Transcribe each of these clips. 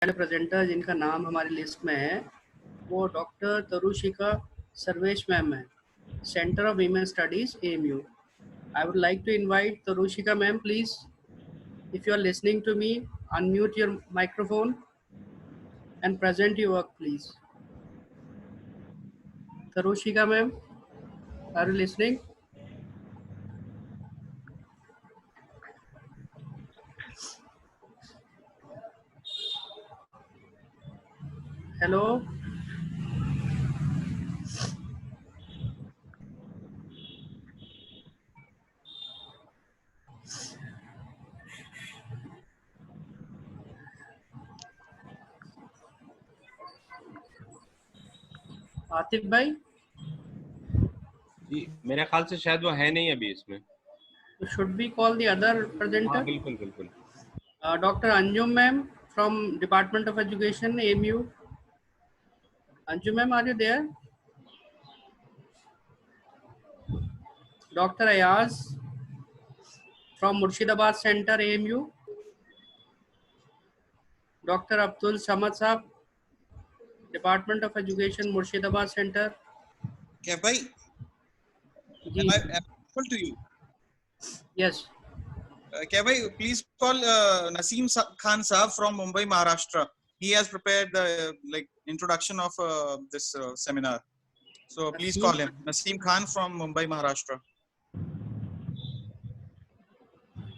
पहले प्रेजेंटर जिनका नाम हमारी लिस्ट में है वो डॉक्टर तरुशिका सर्वेश मैम है, centre of women studies AMU. I would like to invite Tarushika ma'am, please. If you are listening to me, unmute your microphone and present your work, please. Tarushika ma'am, are you listening? Hello. Atif भाई, जी मेरे ख्याल से शायद वो है नहीं अभी इसमें। should we call the other हाँ presenter? बिल्कुल बिल्कुल। Dr. Anjum ma'am from Department of Education AMU. Anjum ma'am, are you there? Dr. Ayaz from Murshidabad Center AMU. Dr. Abdul Samad Saab, Department of Education Murshidabad Center. क्या भाई? Am I able to you? Yes. क्या भाई? Please call Naseem Khan Saab from Mumbai, Maharashtra. He has prepared the introduction of this seminar. So please call him. Naseem Khan from Mumbai, Maharashtra.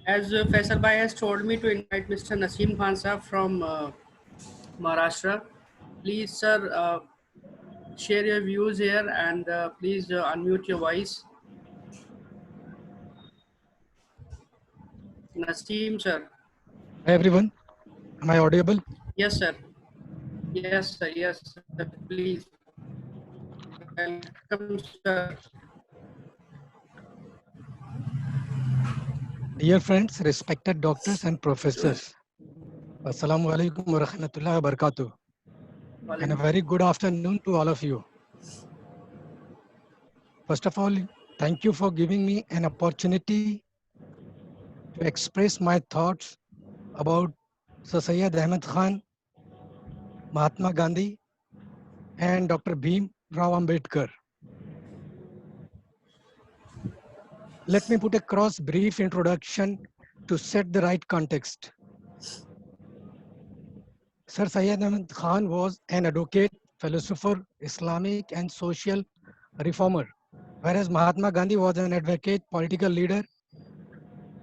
As Faisal Bhai has told me to invite Mr. Naseem Khan Saab from Maharashtra. Please, sir, share your views here and please unmute your voice. Naseem, sir. Hi everyone, am I audible? Yes, sir. Yes, sir. Yes, sir. Please. Welcome, sir. Dear friends, respected doctors and professors, Assalamu alaikum wa rahmatullahi wa barakatuh, and a very good afternoon to all of you. First of all, thank you for giving me an opportunity to express my thoughts about Sir Syed Ahmed Khan, Mahatma Gandhi, and Dr. Bhim Rao Ambedkar. Let me put across brief introduction to set the right context. Sir Syed Ahmed Khan was an advocate, philosopher, Islamic and social reformer, whereas Mahatma Gandhi was an advocate, political leader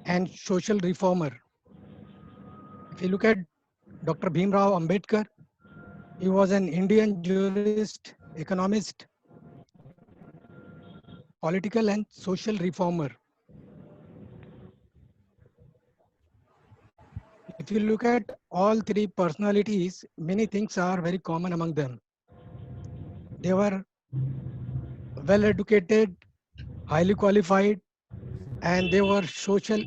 and social reformer. If you look at Dr. Bhim Rao Ambedkar, he was an Indian jurist, economist, political and social reformer. If you look at all three personalities, many things are very common among them. They were well educated, highly qualified, and they were social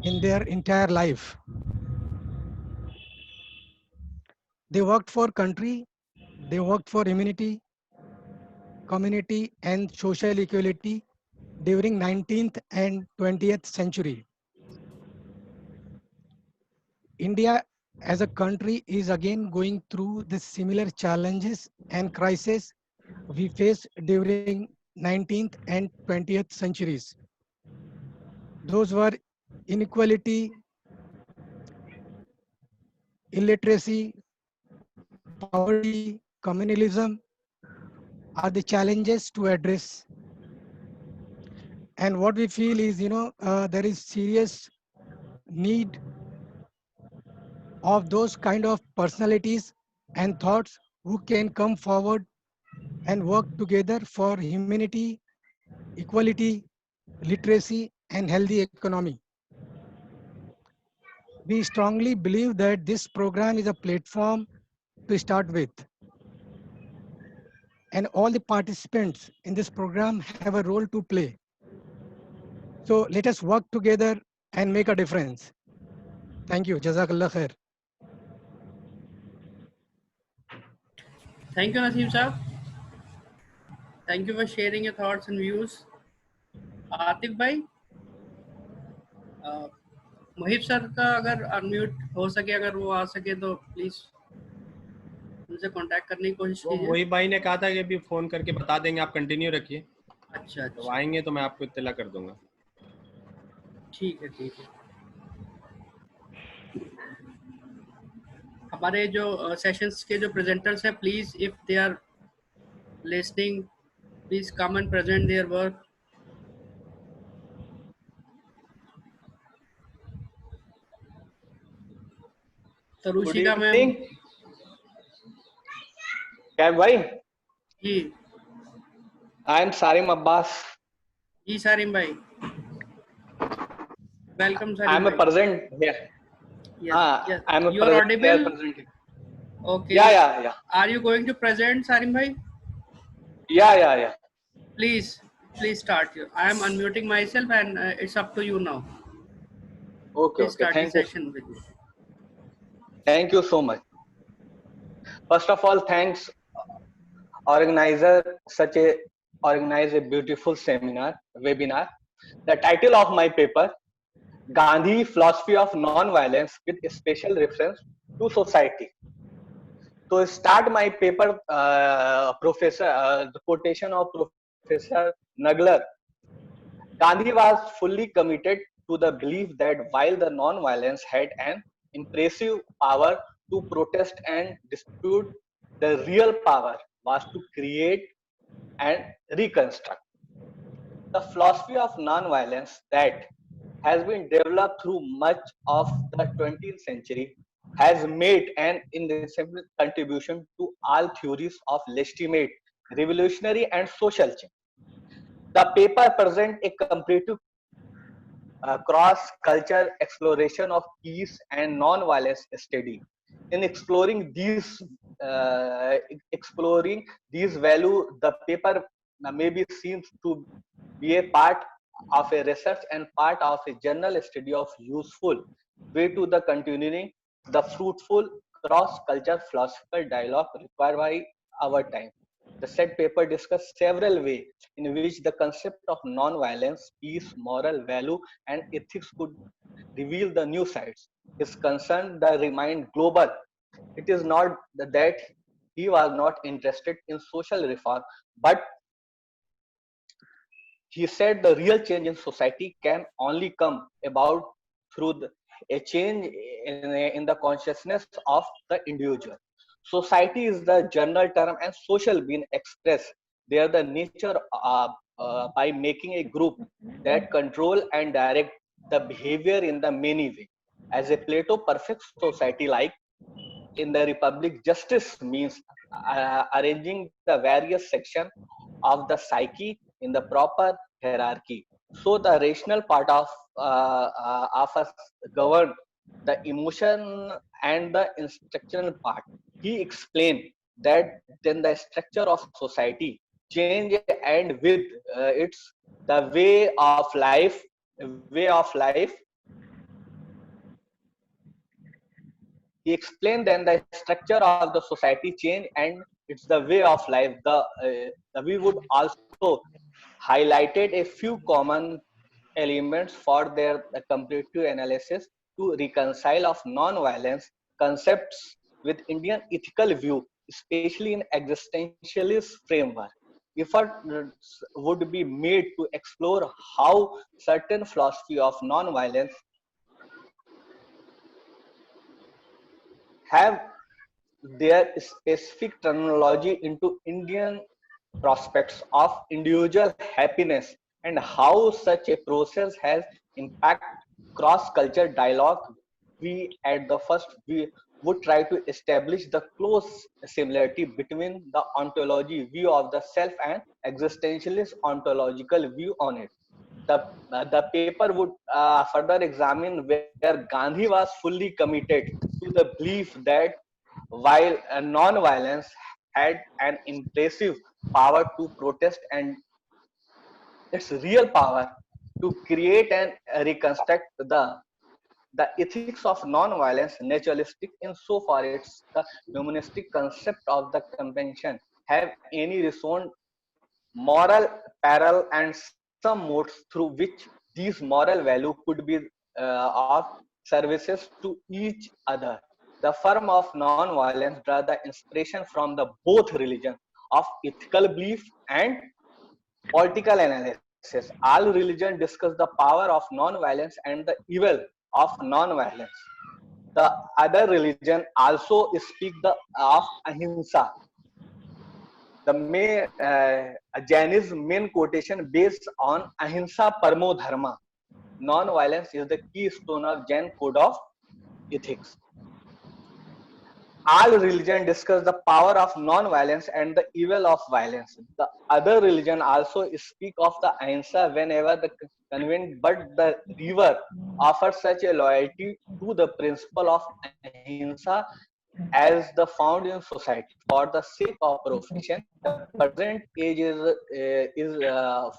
in their entire life. They worked for country, they worked for immunity, community and social equality during 19th and 20th century. India as a country is again going through the similar challenges and crises we faced during 19th and 20th centuries. Those were inequality, illiteracy, poverty, communalism are the challenges to address. And what we feel is, there is serious need of those kind of personalities and thoughts who can come forward and work together for humanity, equality, literacy, and healthy economy. We strongly believe that this program is a platform to start with. And all the participants in this program have a role to play. So let us work together and make a difference. Thank you. Jazakallah khair. Thank you, Naseem Saab. Thank you for sharing your thoughts and views. Atif bhai, Mohit sir का अगर unmute हो सके, अगर वो आ सके तो please उनसे contact करने की कोशिश वो कीजिए। मोहित भाई ने कहा था कि अभी फोन करके बता देंगे, आप कंटिन्यू रखिए, अच्छा तो अच्छा, आएंगे तो मैं आपको इत्तला कर दूंगा। ठीक है ठीक है। हमारे जो सेशंस के जो प्रेजेंटर्स हैं, please if they are listening, please come and present their work. Good Tarushika ma'am. Evening कैब भाई, जी आई एम सारिम अब्बास। जी सारिम भाई, welcome I Sarim M A भाई। Present here. यस हाँ, yes, I am a you are here audible. Present. Okay, yeah are you going to present Sarim भाई? Yeah Please, please start. I am unmuting myself, and it's up to you now. Okay Please okay, start the session with you. Thank you so much. First of all thanks organizer such a organize a beautiful seminar webinar. The title of my paper, Gandhi Philosophy of Non-Violence with special reference to society. To start my paper, the quotation of Professor Naglar. Gandhi was fully committed to the belief that while the non-violence had an impressive power to protest and dispute, the real power was to create and reconstruct. The philosophy of non-violence that has been developed through much of the 20th century has made an indispensable contribution to all theories of legitimate, revolutionary, and social change. The paper presents a comparative cross-culture exploration of peace and non-violence study. In uh, exploring these value, the paper may be seen to be a part of a research and part of a general study of useful way to the continuing the fruitful cross-culture philosophical dialogue required by our time. The said paper discussed several ways in which the concept of non-violence, peace, moral value, and ethics could reveal the new sides. His concern that remained global. It is not that he was not interested in social reform, but he said the real change in society can only come about through a change in the consciousness of the individual. Society is the general term and social being expressed there the nature by making a group that control and direct the behavior in the many way. As a Plato perfect society like in the republic, justice means arranging the various sections of the psyche in the proper hierarchy. So the rational part of us govern the emotion and the instructional part. He explained that then the structure of society change and with its the way of life. He explained then the structure of the society change and it's the way of life. We would also highlighted a few common elements for their comparative analysis to reconcile of non-violence concepts with Indian ethical view, especially in existentialist framework. Efforts would be made to explore how certain philosophy of non-violence have their specific terminology into Indian prospects of individual happiness and how such a process has impact cross-culture dialogue. We at the first we would try to establish the close similarity between the ontology view of the self and existentialist ontological view on it. The paper would further examine where Gandhi was fully committed to the belief that while non-violence had an impressive power to protest and its real power to create and reconstruct the ethics of non-violence naturalistic insofar it's the humanistic concept of the convention have any resound moral parallel and some modes through which these moral value could be of services to each other. The firm of non-violence draws the inspiration from the both religions of ethical belief and political analysis. All religions discuss the power of non-violence and the evil of non-violence. The other religion also speak of ahimsa. The Jainism main quotation based on ahimsa paramo dharma. Non-violence is the keystone of Jain code of ethics. All religions discuss the power of non-violence and the evil of violence. The other religion also speak of the ahimsa whenever the convenient, but the river offers such a loyalty to the principle of ahimsa as the found in society. For the sake of profession, the present age is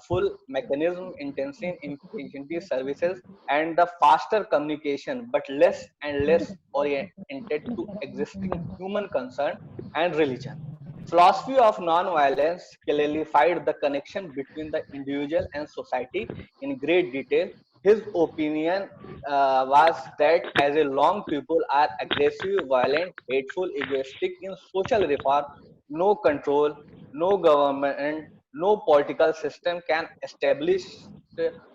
full mechanism intensive efficiency services and the faster communication, but less and less oriented to existing human concern and religion. Philosophy of non-violence clarified the connection between the individual and society in great detail. His opinion was that as long people are aggressive, violent, hateful, egoistic in social reform, no control, no government, no political system can establish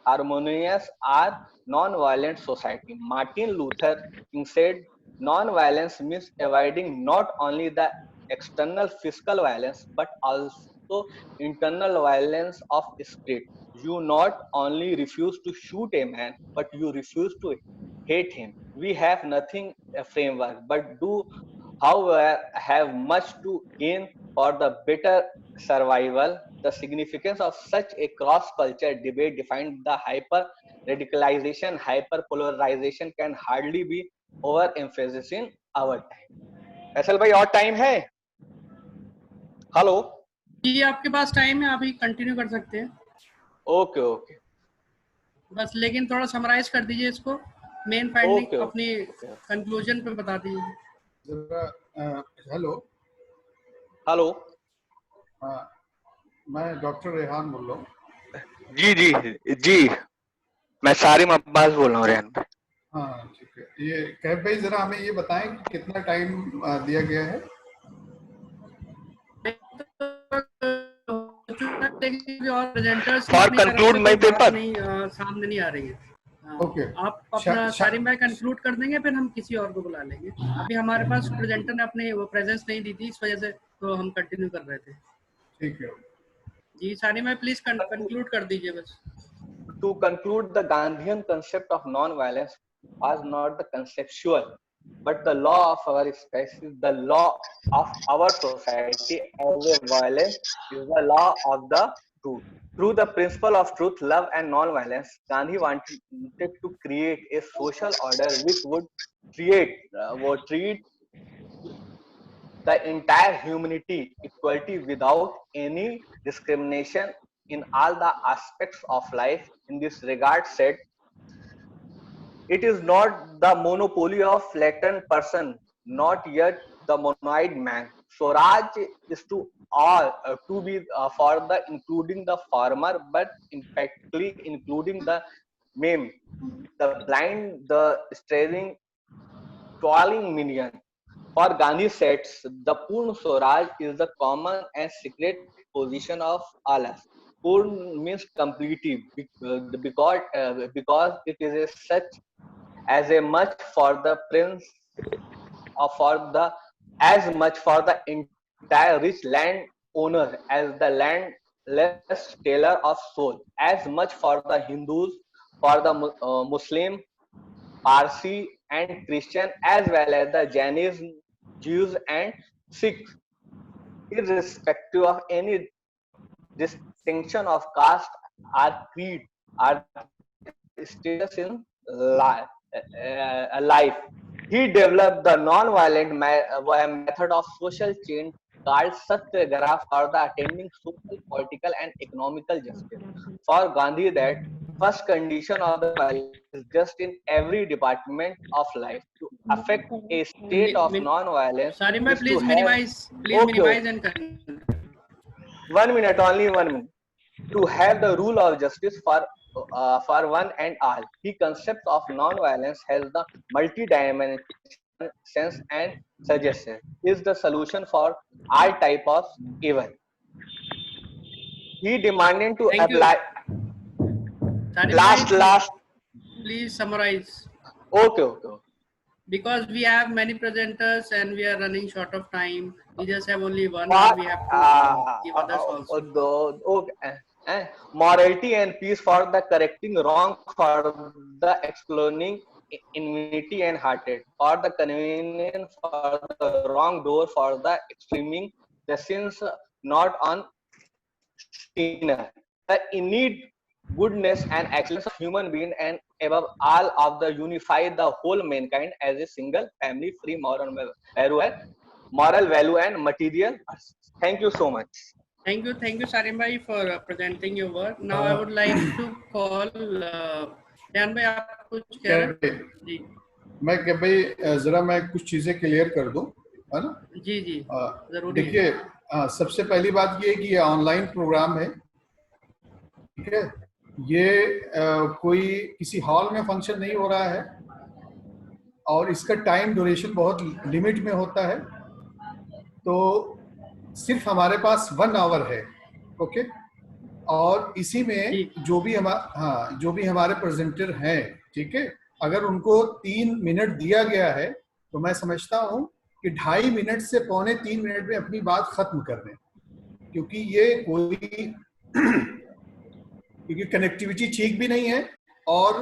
harmonious or non-violent society. Martin Luther King said, non-violence means avoiding not only the external physical violence but also internal violence of spirit. You not only refuse to shoot a man, but you refuse to hate him. We have nothing a framework, but do, however, have much to gain for the better survival. The significance of such a cross-culture debate defined the hyper-radicalization, hyper-polarization can hardly be overemphasized in our time. Faisal भाई और time है? Hello जी आपके पास time है, आप ही continue कर सकते हैं. Okay okay बस लेकिन थोड़ा समराइज कर दीजिए इसको, मेन फाइंडिंग अपनी कंक्लूजन पे बता दीजिए. हेलो हेलो मैं डॉक्टर रेहान बोल रहा हूँ. जी जी जी मैं सारिम अब्बास बोल रहा हूँ रेहान भाई. हाँ ठीक है. ये कैब भाई जरा हमें ये बताएं कि कितना टाइम दिया गया है. और presenters for conclude my paper सामने नहीं आ रही है. ओके आप अपना सारिम भाई कंक्लूड कर देंगे, फिर हम किसी और को बुला लेंगे. अभी हमारे पास प्रेजेंटर ने अपने वो प्रेजेंस नहीं दी थी, इस वजह से तो हम कंटिन्यू कर रहे थे. ठीक है जी सारिम भाई प्लीज कंक्लूड कर दीजिए बस. To conclude, the Gandhian concept of non-violence was not the conceptual, but the law of our species, the law of our society as a violence is the law of the truth. Through the principle of truth, love and non-violence, Gandhi wanted to create a social order which would treat the entire humanity equality without any discrimination in all the aspects of life. In this regard, said, it is not the monopoly of latent person, not yet the monoid man. Swaraj is to all, to be for the including the farmer, but impactfully including the maimed, the blind, the straying, toiling million. For Gandhi sets, the Purna Swaraj is the common and secret position of all us. Purna means completely, because it is a such as a much for the prince, or for the as much for the entire rich land owner as the landless tailor of soul, as much for the Hindus, for the Muslim, Parsi and Christian, as well as the Jainis, Jews and Sikhs, irrespective of any distinction of caste or creed or status in life. He developed the non-violent method of social change called Satyagraha for the attaining social, political and economical justice. For Gandhi, that first condition of the violence is just in every department of life. To affect a state of non-violence, Sarim bhai, please minimize, and continue. 1 minute, only 1 minute. To have the rule of justice for for one and all. The concept of non-violence has the multi-dimension sense and suggestion is the solution for all type of evil. He demanded to Thank you. apply Salim last bhai, please summarize, okay. because we have many presenters and we are running short of time. We just have only 1 hour. We have to give others also. Okay. Morality and peace for the correcting wrong, for the explaining enmity and hearted, for the convenience, for the wrong door, for the extreming the sins not on sinner, the innate goodness and excellence of human being, and above all of the unify the whole mankind as a single family, free moral value and material. Thank you so much. Thank you, Salim bhai, for presenting your work. Now I would like to call Ryan bhai, आप कुछ कह रहे हैं? जी. मैं क्या भाई जरा मैं कुछ चीजें क्लियर कर दूं, है ना? जी जरूर. देखिए, सबसे पहली बात ये कि ये ऑनलाइन प्रोग्राम है, ठीक है? ये कोई किसी हॉल में फंक्शन नहीं हो रहा है और इसका टाइम ड्यूरेशन बहुत लिमिट में होता है, तो सिर्फ हमारे पास 1 आवर है, ओके? और इसी में जो भी हमारे प्रेजेंटर हैं, ठीक है, अगर उनको 3 मिनट दिया गया है तो मैं समझता हूं कि 2.5 मिनट से 2.75 मिनट में अपनी बात खत्म कर दें, क्योंकि ये कोई क्योंकि कनेक्टिविटी ठीक भी नहीं है और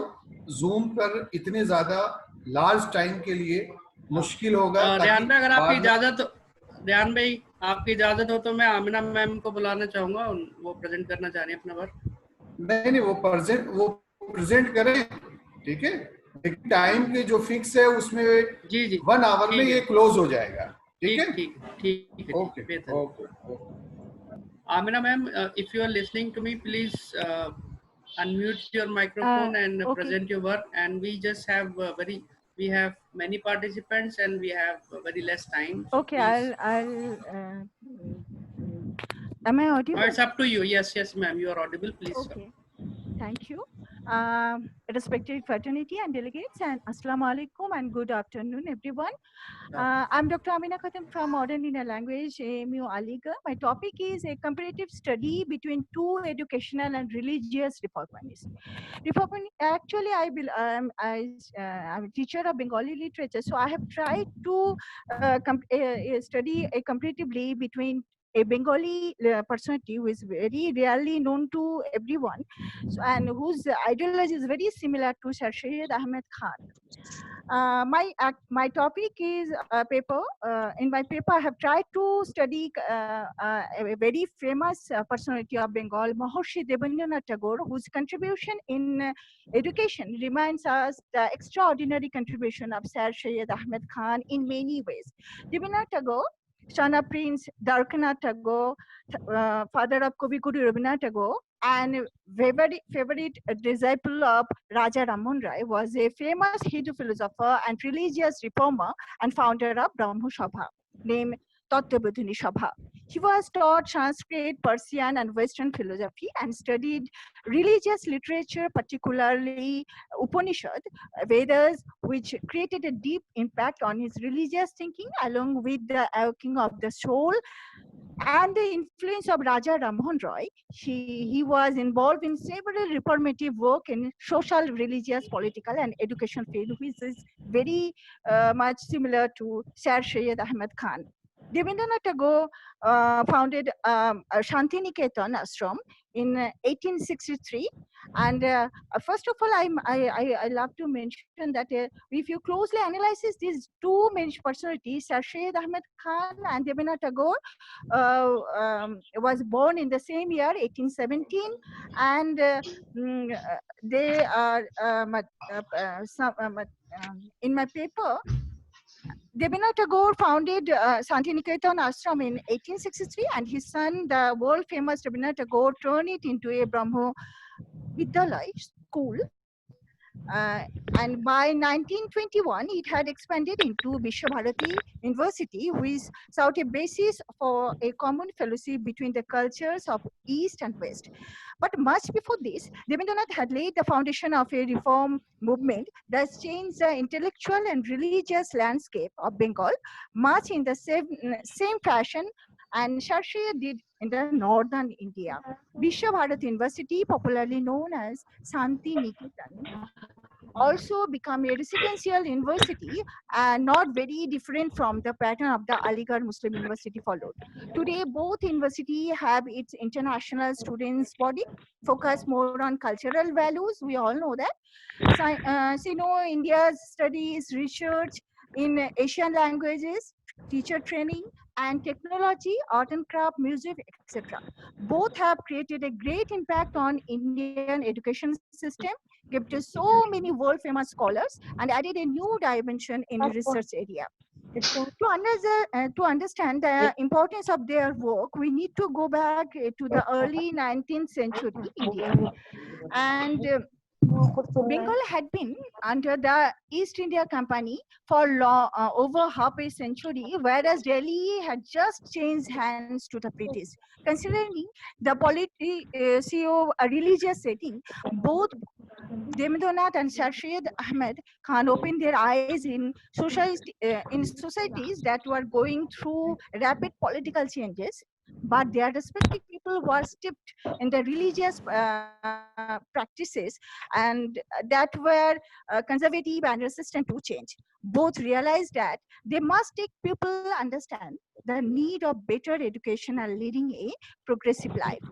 जूम पर इतने ज्यादा लार्ज टाइम के लिए मुश्किल होगा। ध्यान में अगर आपकी इजाजत, ध्यान भाई आपकी इजाजत हो तो मैं आमिना मैम को बुलाना चाहूंगा, वो प्रेजेंट करना चाह रही है अपना वर्क। नहीं, वो प्रेजेंट करें, ठीक है, लेकिन टाइम के जो फिक्स है उसमें जी 1 आवर में ये क्लोज हो जाएगा, ठीक है? ठीक है, okay. Amina ma'am, if you are listening to me, please unmute your microphone and okay. Present your work. And we just have we have many participants and we have very less time. So okay, please. Am I audible? No, it's up to you. Yes, ma'am, you are audible. Please. Okay, thank you. Respected fraternity and delegates, and Assalamu alaikum and good afternoon, everyone. I'm Dr. Amina Khatam from Modern Indian Language, AMU Aligarh. My topic is a comparative study between 2 educational and religious reformists. Actually, I'm a teacher of Bengali literature, so I have tried to study comparatively between a Bengali personality who is very rarely known to everyone, and whose ideology is very similar to Sir Syed Ahmed Khan. My topic is a paper. In my paper, I have tried to study a very famous personality of Bengal, Mahorshi Debendranath Tagore, whose contribution in education reminds us the extraordinary contribution of Sir Syed Ahmed Khan in many ways. Debendranath Tagore, son of Prince Darkanath Tagore, father of Kavi Guru Rabindranath Tagore, and favorite disciple of Raja Rammohn Rai, was a famous Hindu philosopher and religious reformer and founder of Brahmo Sabha, named Tattva-Bodhini Sabha. He was taught Sanskrit, Persian, and Western philosophy and studied religious literature, particularly Upanishad, Vedas, which created a deep impact on his religious thinking, along with the awakening of the soul and the influence of Raja Rammohn Roy. He was involved in several reformative work in social, religious, political, and education field, which is very much similar to Sir Syed Ahmed Khan. Debendranath Tagore founded Shantiniketan Ashram in 1863, and first of all, I love to mention that if you closely analyze these 2 main personalities, Sir Syed Ahmed Khan and Debendranath Tagore, was born in the same year, 1817, and they are in my paper. Debendranath Tagore founded Shantiniketan Ashram in 1863, and his son, the world famous Debendranath Tagore, turned it into a Brahmo Vidyalaya school. And by 1921, it had expanded into Vishwabharati University, which sought a basis for a common fellowship between the cultures of East and West. But much before this, Debendranath had laid the foundation of a reform movement that changed the intellectual and religious landscape of Bengal, much in the same fashion and Sharshiya did in the northern India. Vishwabharati University, popularly known as Santi Niketan, also become a residential university and not very different from the pattern of the Aligarh Muslim University followed. Today, both universities have its international students body, focus more on cultural values. We all know that. India's studies, research in Asian languages, teacher training, and technology, art and craft, music, etc. Both have created a great impact on Indian education system, gifted so many world-famous scholars, and added a new dimension in the research area. To understand the importance of their work, we need to go back to the early 19th century India. And Bengal had been under the East India Company for over half a century, whereas Delhi had just changed hands to the British. Considering the a religious setting, both Debendranath and Sir Syed Ahmed Khan opened their eyes in societies that were going through rapid political changes, but their respective people were steeped in the religious practices and that were conservative and resistant to change. Both realized that they must take people understand the need of better education and leading a progressive life.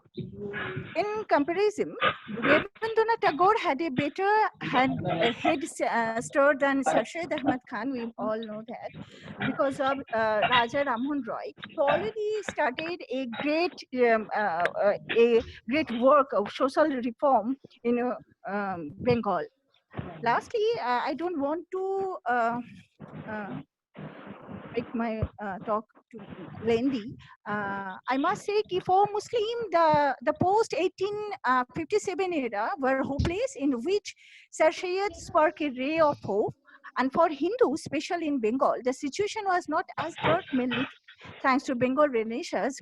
In comparison, Rabindranath Tagore had a better head start than Sir Syed Ahmed Khan. We all know that because of Raja Rammohun Roy, who already started a great work of social reform in Bengal. Lastly, I don't want to make my talk too lengthy. I must say that for Muslim, the post 1857 era were hopeless, in which Sir Syed sparked a ray of hope. And for Hindus, especially in Bengal, the situation was not as dark, mainly thanks to Bengal Renaissance.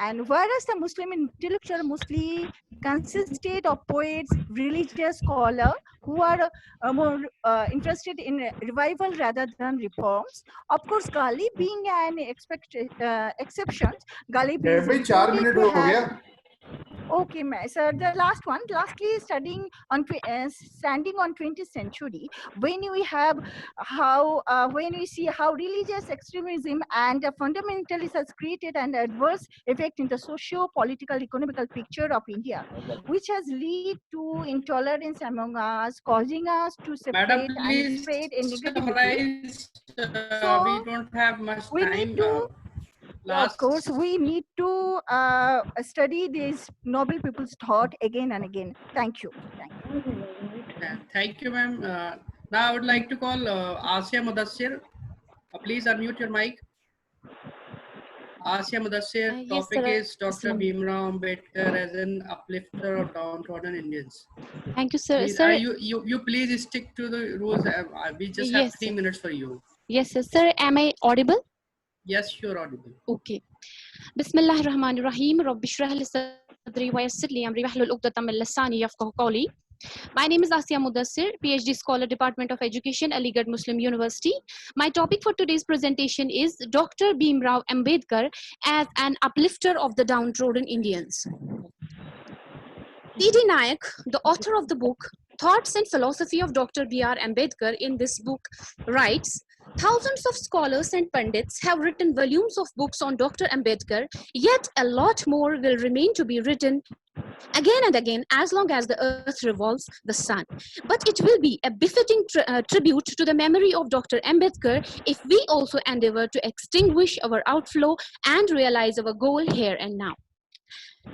And whereas the Muslim intellectual mostly consisted of poets, religious scholars who are more interested in revival rather than reforms. Of course, Ghalib being an exception, Ghalib is भाई 4 minute हो गया. Okay, sir. The last one. Lastly, standing on 20th century, when we see how religious extremism and fundamentalism has created an adverse effect in the socio-political, economical picture of India, which has led to intolerance among us, causing us to separate and spread in negativity. So we don't have much time. Of course, we need to study these noble people's thought again and again. Thank you. Thank you, ma'am. Now I would like to call Asya Mudassir. Please unmute your mic. Asya Mudassir, topic is Dr. Bhimrao Ambedkar as an uplifter of downtrodden Indians. Thank you, sir. Please, sir, you please stick to the rules. We just have 3 minutes for you. Yes, sir. Sir, am I audible? Yes, you're audible. Okay. Bismillahir Rahmanir Rahim. Rabbi shrah li sadri wa yassir li amri wahlul 'uqdatam min lisani yafqahu qawli. My name is Asya Mudassir, PhD Scholar, Department of Education, Aligarh Muslim University. My topic for today's presentation is Dr. Bhimrao Ambedkar as an uplifter of the downtrodden Indians. T.D. Nayak, the author of the book Thoughts and Philosophy of Dr. B.R. Ambedkar, in this book writes, thousands of scholars and pundits have written volumes of books on Dr. Ambedkar, yet a lot more will remain to be written again and again as long as the earth revolves the sun. But it will be a befitting tribute to the memory of Dr. Ambedkar if we also endeavor to extinguish our outflow and realize our goal here and now.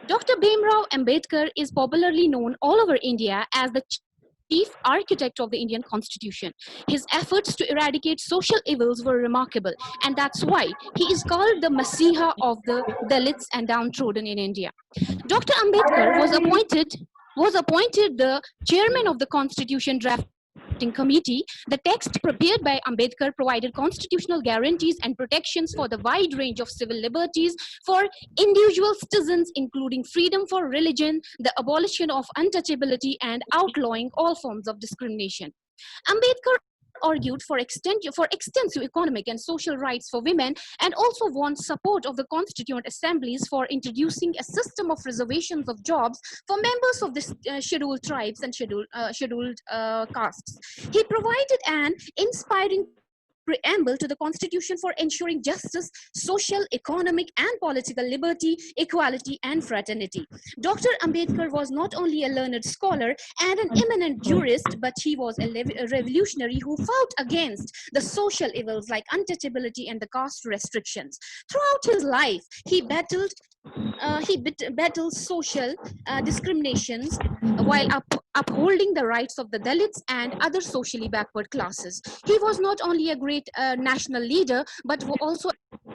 Dr. Bhimrao Ambedkar is popularly known all over India as the chief architect of the Indian Constitution. His efforts to eradicate social evils were remarkable, and that's why he is called the Messiah of the Dalits and downtrodden in India. Dr. Ambedkar was appointed was appointed the chairman of the Constitution Drafting Committee. The text prepared by Ambedkar provided constitutional guarantees and protections for the wide range of civil liberties for individual citizens, including freedom for religion, the abolition of untouchability, and outlawing all forms of discrimination. Ambedkar argued for extensive economic and social rights for women, and also won support of the constituent assemblies for introducing a system of reservations of jobs for members of the scheduled tribes and scheduled castes. He provided an inspiring preamble to the Constitution for ensuring justice, social, economic, and political liberty, equality, and fraternity. Dr. Ambedkar was not only a learned scholar and an eminent jurist, but he was a revolutionary who fought against the social evils like untouchability and the caste restrictions. Throughout his life, he battled social discriminations while upholding the rights of the Dalits and other socially backward classes. He was not only a great national leader, but also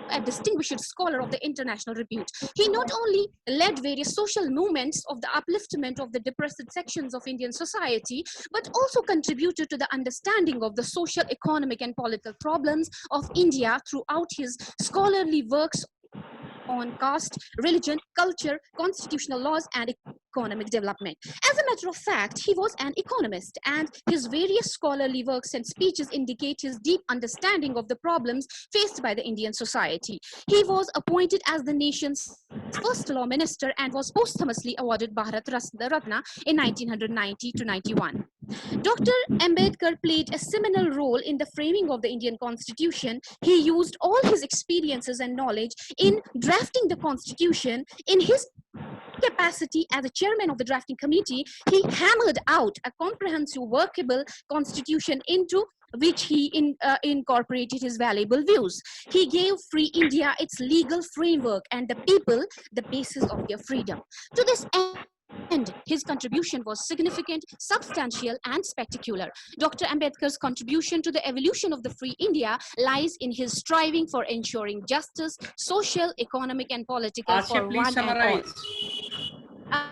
a distinguished scholar of the international repute. He not only led various social movements of the upliftment of the depressed sections of Indian society, but also contributed to the understanding of the social, economic, and political problems of India throughout his scholarly works on caste, religion, culture, constitutional laws, and economic development. As a matter of fact, he was an economist, and his various scholarly works and speeches indicate his deep understanding of the problems faced by the Indian society. He was appointed as the nation's first law minister and was posthumously awarded Bharat Ratna in 1990 to 91. Dr. Ambedkar played a seminal role in the framing of the Indian Constitution. He used all his experiences and knowledge in drafting the Constitution. In his capacity as a chairman of the drafting committee, he hammered out a comprehensive, workable constitution into which he incorporated his valuable views. He gave free India its legal framework and the people the basis of their freedom. To this end, his contribution was significant, substantial, and spectacular. Dr. Ambedkar's contribution to the evolution of the free India lies in his striving for ensuring justice, social, economic, and political Asya, for please one summarize. and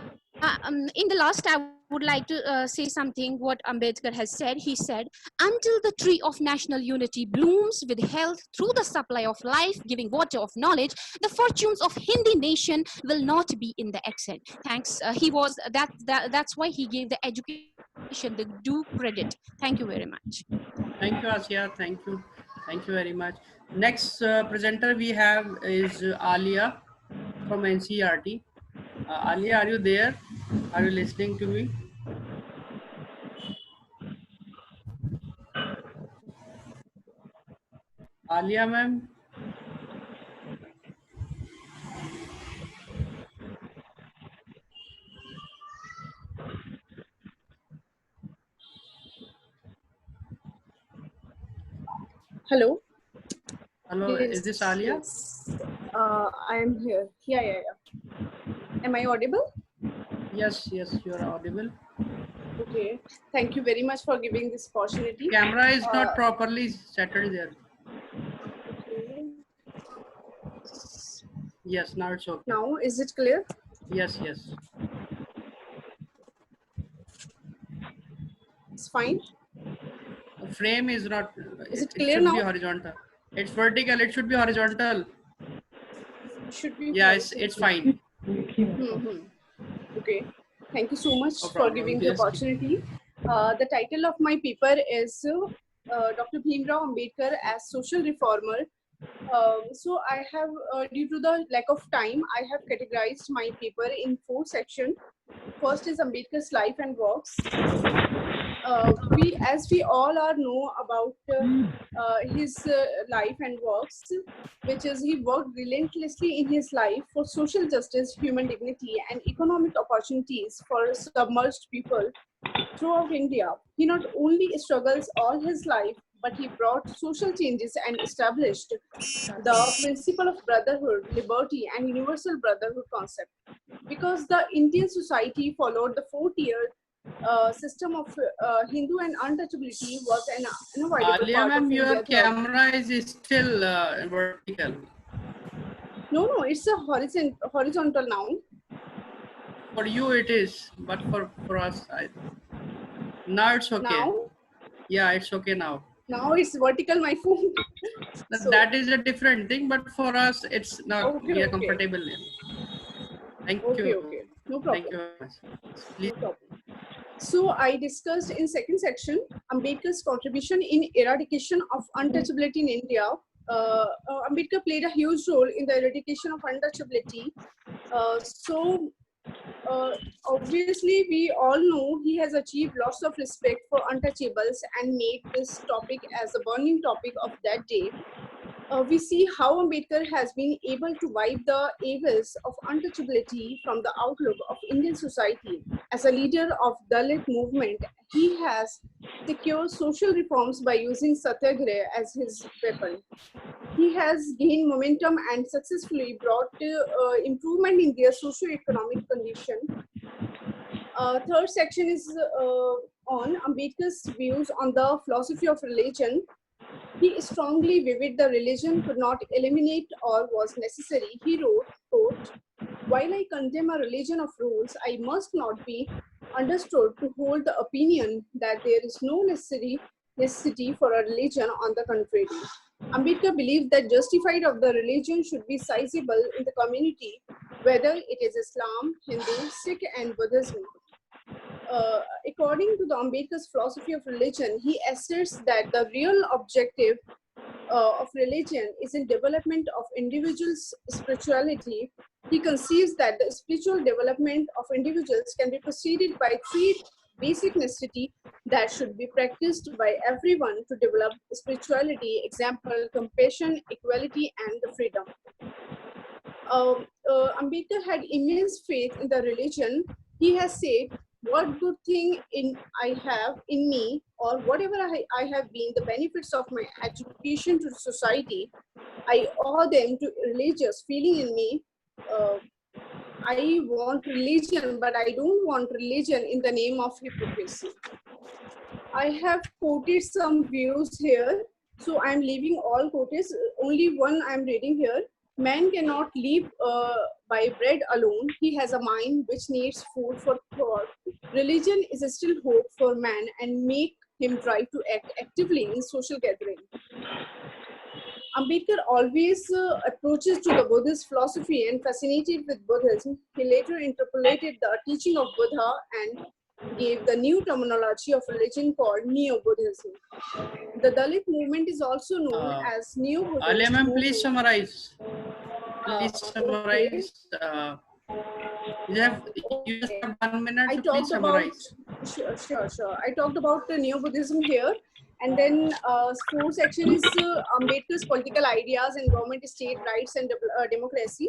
all. In the last, I would like to say something what Ambedkar has said. He said, until the tree of national unity blooms with health through the supply of life-giving water of knowledge, the fortunes of Hindi nation will not be in the extent. Thanks. That's why he gave the education the due credit. Thank you very much. Thank you, Asya. Thank you. Thank you very much. Next presenter we have is Alia from NCERT. Alia, are you there? Are you listening to me? Alia, ma'am. Hello. Hello, is this Alia? Yes. I am here. Yeah. Am I audible? Yes, you are audible. Okay. Thank you very much for giving this opportunity. Camera is not properly settled there. Okay. Yes, now it's okay. Now, is it clear? Yes. It's fine. The frame is not. Is it It clear should now? be horizontal. It's vertical. It should be horizontal. Should be. Yeah, it's fine. Okay. Thank you so much No for problem. giving the Yes. opportunity. The title of my paper is Dr. Bhimrao Ambedkar as Social Reformer. So I have, due to the lack of time, I have categorized my paper in 4 sections. First is Ambedkar's life and works. As we all know about his life and works, which is he worked relentlessly in his life for social justice, human dignity, and economic opportunities for submerged people throughout India. He not only struggles all his life, but he brought social changes and established the principle of brotherhood, liberty, and universal brotherhood concept. Because the Indian society followed the 4-tier system of Hindu and untouchability was an unavoidable Alia, part ma'am, of your India's camera is still vertical. No, it's a horizontal now. for you it is, but for us, now it's okay. Now, Yeah, it's okay now. now it's vertical my phone. So- That is a different thing, but for us, it's not. Okay, We are okay. comfortable. Thank Okay, you. okay. No Thank problem. you very much. Please. No problem. So I discussed in second section Ambedkar's contribution in eradication of untouchability in India. Ambedkar played a huge role in the eradication of untouchability. Obviously, we all know he has achieved lots of respect for untouchables and made this topic as a burning topic of that day. We see how Ambedkar has been able to wipe the evils of untouchability from the outlook of Indian society. As a leader of Dalit movement, he has secured social reforms by using Satyagraha as his weapon. He has gained momentum and successfully brought improvement in their socio-economic condition. Third section is on Ambedkar's views on the philosophy of religion. He strongly viewed the religion could not eliminate or was necessary. He wrote, quote, "While I condemn a religion of rules, I must not be understood to hold the opinion that there is no necessity for a religion. On the contrary, Ambedkar believed that justified of the religion should be sizable in the community, whether it is Islam, Hindu, Sikh, and Buddhism." According to the Ambedkar's philosophy of religion, he asserts that the real objective of religion is in development of individuals' spirituality. He conceives that the spiritual development of individuals can be preceded by three basic necessities that should be practiced by everyone to develop spirituality: example, compassion, equality, and the freedom. Ambedkar had immense faith in the religion. He has said, "What good thing I have in me, or whatever I have been, the benefits of my education to society, I owe them to religious feeling in me. I want religion, but I don't want religion in the name of hypocrisy." I have quoted some views here, so I'm leaving all quotes. Only one I'm reading here. "Man cannot live by bread alone. He has a mind which needs food for thought. Religion is still hope for man and make him try to act actively in social gathering." Ambedkar always approaches to the Buddhist philosophy and fascinated with Buddhism. He later interpolated the teaching of Buddha and gave the new terminology of religion called Neo-Buddhism. The Dalit movement is also known as Neo-Buddhism. Alia ma'am, please summarize. Please summarize. You just have 1 minute, so please summarize. Sure. I talked about the Neo-Buddhism here. And then fourth section is Ambedkar's political ideas and government, state rights, and democracy.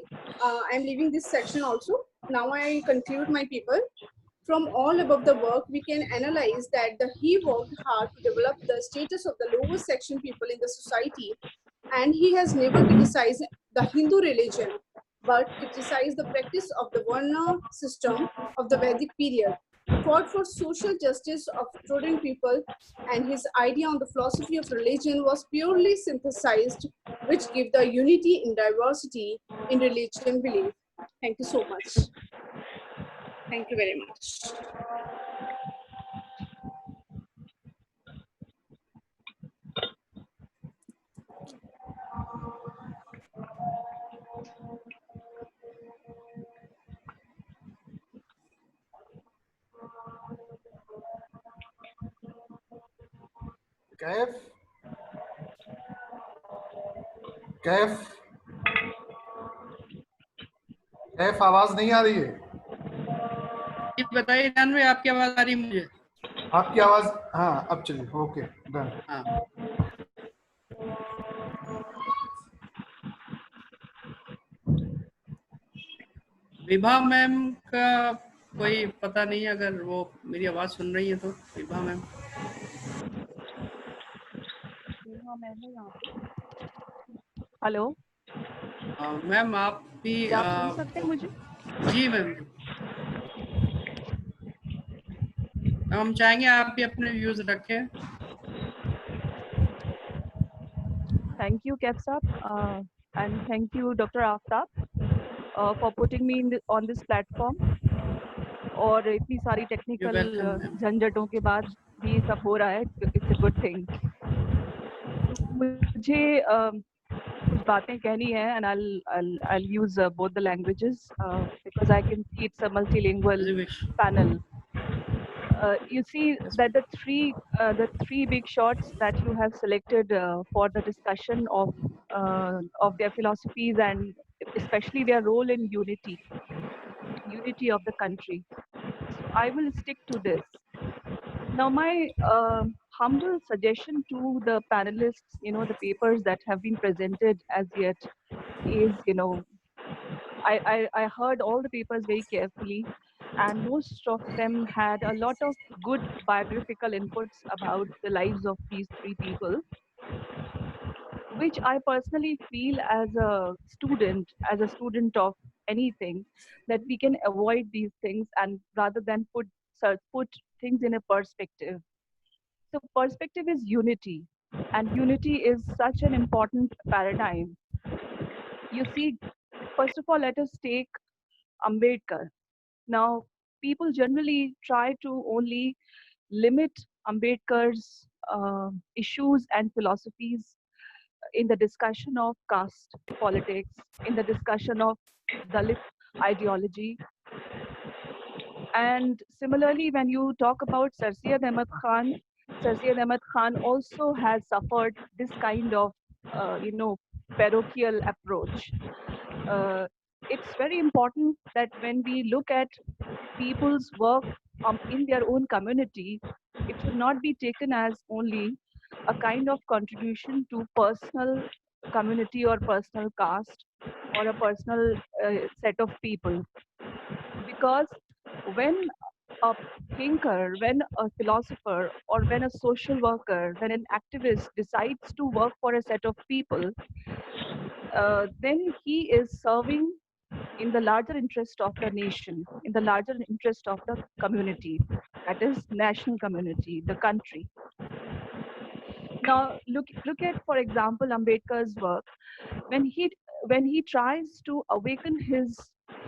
I'm leaving this section also. Now I conclude my paper. From all above the work, we can analyze that he worked hard to develop the status of the lower section people in the society, and he has never criticized the Hindu religion, but criticized the practice of the Varna system of the Vedic period, fought for social justice of student people, and his idea on the philosophy of religion was purely synthesized, which give the unity in diversity in religion belief. Thank you so much. Thank you very much. Kaif आवाज नहीं आ रही है? बताइए जानवी, आपकी आवाज आ रही है मुझे? आपकी आवाज, हाँ अब चलिए, ओके डन। विभा मैम का कोई पता नहीं, अगर वो मेरी आवाज सुन रही है तो विभा मैम। हेलो मैम, आप भी सुन सकते हैं मुझे? जी मैम, हम चाहेंगे आप भी अपने व्यूज रखें। Thank you, Kef Saab, and thank you, Dr. Aftab, for putting me on this platform. और इतनी सारी You're टेक्निकल welcome, ma'am. झंझटों के बाद भी ये सब हो रहा है. It's a good thing. मुझे कुछ बातें कहनी है and I'll use both the languages because I can see it's a multilingual As you wish. panel. You see Yes, that the three big shots that you have selected for the discussion of their philosophies and especially their role in unity of the country. So I will stick to this. Now, my humble suggestion to the panelists, the papers that have been presented as yet is, I heard all the papers very carefully, and most of them had a lot of good biographical inputs about the lives of these three people, which I personally feel as a student of anything, that we can avoid these things and rather than put things in a perspective. So perspective is unity, and unity is such an important paradigm. You see, first of all, let us take Ambedkar. Now, people generally try to only limit Ambedkar's issues and philosophies in the discussion of caste politics, in the discussion of Dalit ideology. And similarly, when you talk about Sir Syed Ahmad Khan also has suffered this kind of, parochial approach. It's very important that when we look at people's work in their own community, it should not be taken as only a kind of contribution to personal community or personal caste or a personal set of people. Because when a thinker, when a philosopher, or when a social worker, when an activist decides to work for a set of people, then he is serving in the larger interest of the nation, in the larger interest of the community, that is national community, the country. Now, look at, for example, Ambedkar's work. When he tries to awaken his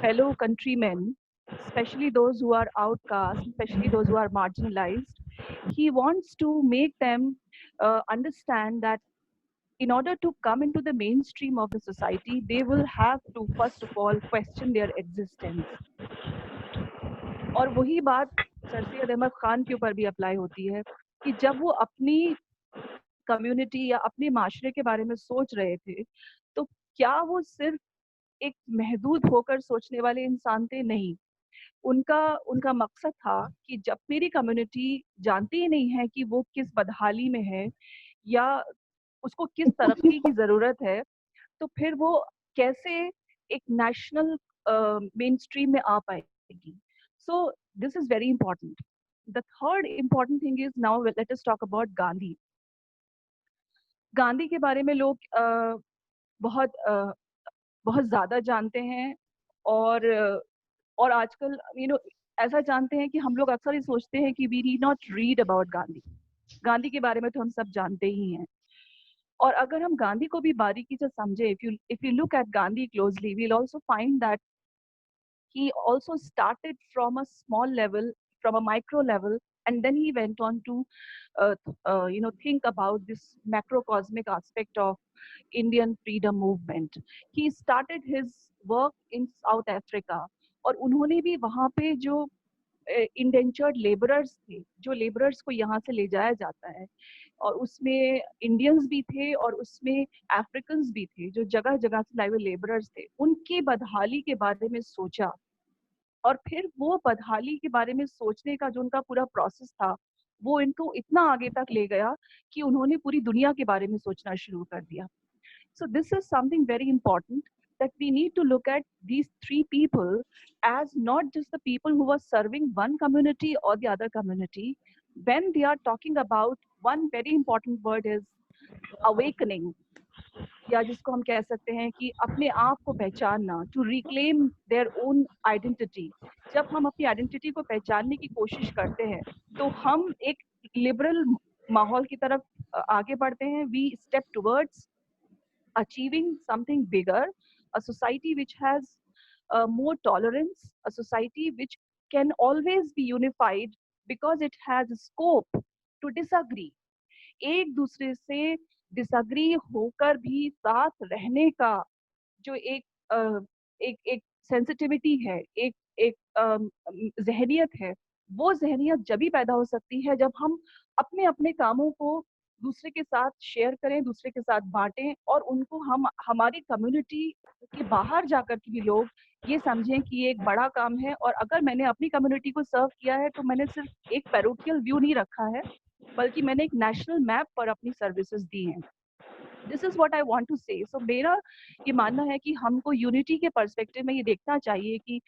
fellow countrymen, especially those who are outcast, especially those who are marginalized, he wants to make them understand that in order to come into the mainstream of the society, they will have to first of all question their existence. और वही बात sir Syed Ahmad Khan के ऊपर भी apply होती है कि जब वो अपनी कम्युनिटी या अपने माशरे के बारे में सोच रहे थे, तो क्या वो सिर्फ एक महदूद होकर सोचने वाले इंसान थे? नहीं, उनका मकसद था कि जब मेरी कम्युनिटी जानती ही नहीं है कि वो किस बदहाली में है या उसको किस तरक्की की जरूरत है, तो फिर वो कैसे एक नेशनल मेन स्ट्रीम में आ पाएगी. So this is very important. The third important thing is, now let us talk about Gandhi. Gandhi के बारे में लोग बहुत ज्यादा जानते हैं और आजकल ऐसा जानते हैं कि हम लोग अक्सर ही सोचते हैं कि we need not read about Gandhi. Gandhi के बारे में तो हम सब जानते ही हैं. और अगर हम गांधी को भी बारीकी से समझे, if you look at Gandhi closely, we'll also find that he also started from a small level, from a micro level, and then he went on to think about this macrocosmic aspect of Indian freedom movement. He started his work in South Africa, और उन्होंने भी वहाँ पे जो indentured labourers थे, जो labourers को यहाँ से ले जाया जाता है, और उसमें इंडियंस भी थे और उसमें अफ्रीकन्स भी थे, जो जगह जगह से लाए हुए लेबरर्स थे, उनकी बदहाली के बारे में सोचा. और फिर वो बदहाली के बारे में सोचने का जो उनका पूरा प्रोसेस था, वो इनको इतना आगे तक ले गया कि उन्होंने पूरी दुनिया के बारे में सोचना शुरू कर दिया. So this is something very important, that we need to look at these three people as not just the people who were serving one community or the other community. When they are talking about, one very important word is awakening, या जिसको हम कह सकते हैं कि अपने आप को पहचानना, to reclaim their own identity. जब हम अपनी आइडेंटिटी को पहचानने की कोशिश करते हैं, तो हम एक लिबरल माहौल की तरफ आगे बढ़ते हैं. We step towards achieving something bigger, a society which has more tolerance, a society which can always be unified because it has scope to disagree. एक दूसरे से डिसएग्री होकर भी साथ रहने का जो एक सेंसिटिविटी है, एक जहनियत है, वो जहनियत जब भी पैदा हो सकती है जब हम अपने अपने कामों को दूसरे के साथ शेयर करें, दूसरे के साथ बांटें, और उनको हम हमारी कम्युनिटी के बाहर जाकर के भी लोग ये समझें कि ये एक बड़ा काम है, और अगर मैंने अपनी कम्युनिटी को सर्व किया है तो मैंने सिर्फ एक पैरोकियल व्यू नहीं रखा है, बल्कि मैंने एक नेशनल मैप पर अपनी सर्विसेज दी हैं। This is what I want to say. So मेरा ये मानना है कि हमको यूनिटी के पर्सपेक्टिव में ये देखना चाहिए कि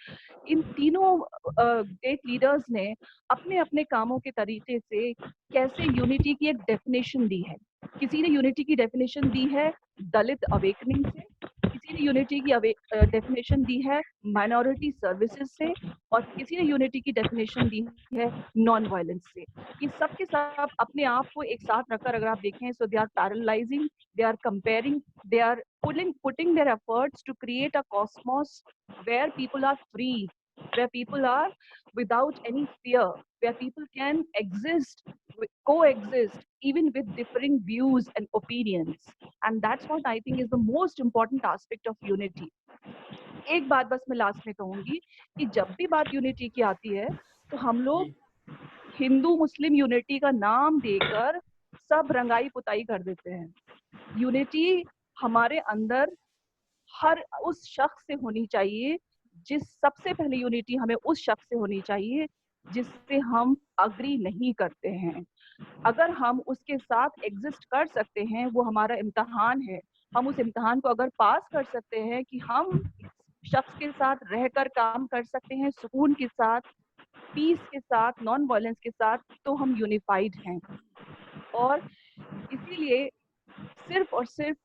इन तीनों ग्रेट लीडर्स ने अपने अपने कामों के तरीके से कैसे यूनिटी की एक डेफिनेशन दी है। किसी ने यूनिटी की डेफिनेशन दी है दलित अवेकनिंग से, किसी ने यूनिटी की डेफिनेशन दी है माइनॉरिटी सर्विसेज से, और किसी ने यूनिटी की डेफिनेशन दी है नॉन वायलेंस से। ये सब के सब अपने आप को एक साथ रखकर अगर आप देखें, so they are parallelising, they are comparing, they are putting their efforts to create a cosmos where people are free, where people are without any fear, where people can coexist even with differing views and opinions. And that's what I think is the most important aspect of unity. एक बात बस मैं last में कहूंगी कि जब भी बात यूनिटी की आती है तो हम लोग हिंदू मुस्लिम यूनिटी का नाम देकर सब रंगाई पुताई कर देते हैं। यूनिटी हमारे अंदर हर उस शख्स से होनी चाहिए, सबसे पहले यूनिटी हमें उस शख्स से होनी चाहिए जिससे हम अग्री नहीं करते हैं। अगर हम उसके साथ एग्जिस्ट कर सकते हैं, वो हमारा इम्तिहान है, हम उस इम्तिहान को अगर पास कर सकते हैं कि हम शख्स के साथ रहकर काम कर सकते हैं सुकून के साथ, पीस के साथ, नॉन वायलेंस के साथ, तो हम यूनिफाइड हैं। और इसीलिए सिर्फ और सिर्फ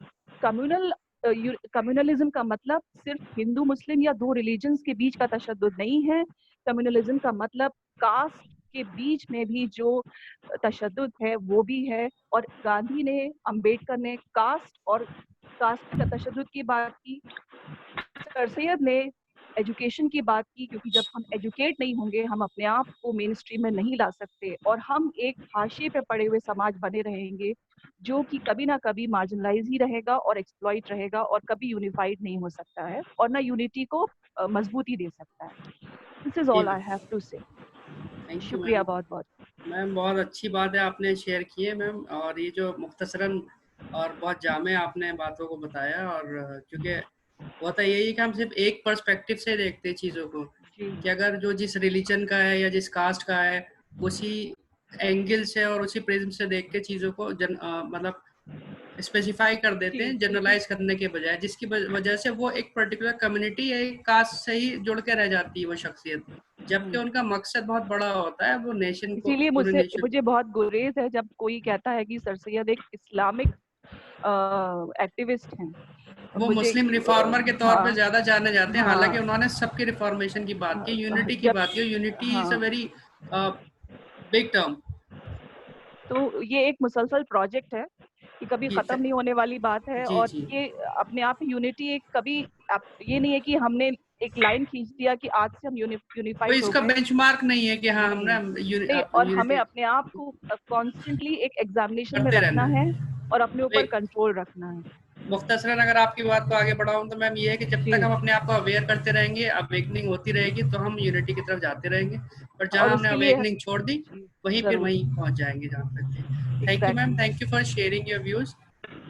कम्युनलिज्म का मतलब सिर्फ हिंदू मुस्लिम या दो रिलीजन्स के बीच का तशद्दुद नहीं है। कम्युनलिज्म का मतलब कास्ट के बीच में भी जो तशद्दुद है वो भी है। और गांधी ने, अंबेडकर ने कास्ट का तशद्दुद की बात की, सर सैयद ने एजुकेशन की बात की, क्योंकि जब हम एजुकेट नहीं होंगे हम अपने आप को मेन स्ट्रीम में नहीं ला सकते, और हम एक हाशिए पे पड़े हुए समाज बने रहेंगे जो कि कभी ना कभी मार्जिनलाइज ही रहेगा और एक्सप्लॉइट रहेगा, और कभी यूनिफाइड नहीं हो सकता है और ना यूनिटी को मजबूती दे सकता है। This is all I have to say. शुक्रिया बहुत बहुत मैम, बहुत अच्छी बात है आपने शेयर की है मैम, और ये जो मुख्तसरन और बहुत जामे आपने बातों को बताया, और क्योंकि होता यही है कि हम सिर्फ एक पर्सपेक्टिव से देखते हैं चीज़ों को, कि अगर जो जिस रिलीजन का है या जिस कास्ट का है उसी एंगल से और उसी प्रिज्म से देख के चीज़ों को मतलब स्पेसिफाई कर देते हैं, जनरलाइज करने के बजाय, जिसकी वजह से वो एक पर्टिकुलर कम्युनिटी या एक कास्ट से ही जुड़ के रह जाती है वो शख्सियत, जबकि उनका मकसद बहुत बड़ा होता है, वो नेशन को। इसीलिए मुझे बहुत गुरेज है जब कोई कहता है कि सर सैयद एक इस्लामिक एक्टिविस्ट हैं। वो मुस्लिम रिफॉर्मर के तौर पे ज्यादा जाने जाते हैं, हालांकि उन्होंने सबके रिफॉर्मेशन की बात की, यूनिटी की बात की। Unity is a very big term. तो ये एक मुसलसल प्रोजेक्ट है कि कभी खत्म नहीं होने वाली बात है, और ये अपने आप में यूनिटी एक कभी ये नहीं है कि हमने एक लाइन खींच दिया कि आज से हम यूनिफाइड हो गए। इसका बेंचमार्क नहीं है कि हाँ हमने, और हमें अपने आप को कॉन्स्टेंटली एक एग्जामिनेशन में रखना है और अपने ऊपर कंट्रोल रखना है। मुख्तसरन अगर आपकी बात को आगे बढ़ाऊं तो मैम ये है कि जब तक हम अपने आप को अवेयर करते रहेंगे, अवेकनिंग होती रहेगी, तो हम यूनिटी की तरफ जाते रहेंगे। पर जहाँ हमने अवेकनिंग छोड़ दी वहीं फिर वहीं पहुंच जाएंगे जहाँ तक। Thank you ma'am, thank you for sharing your views.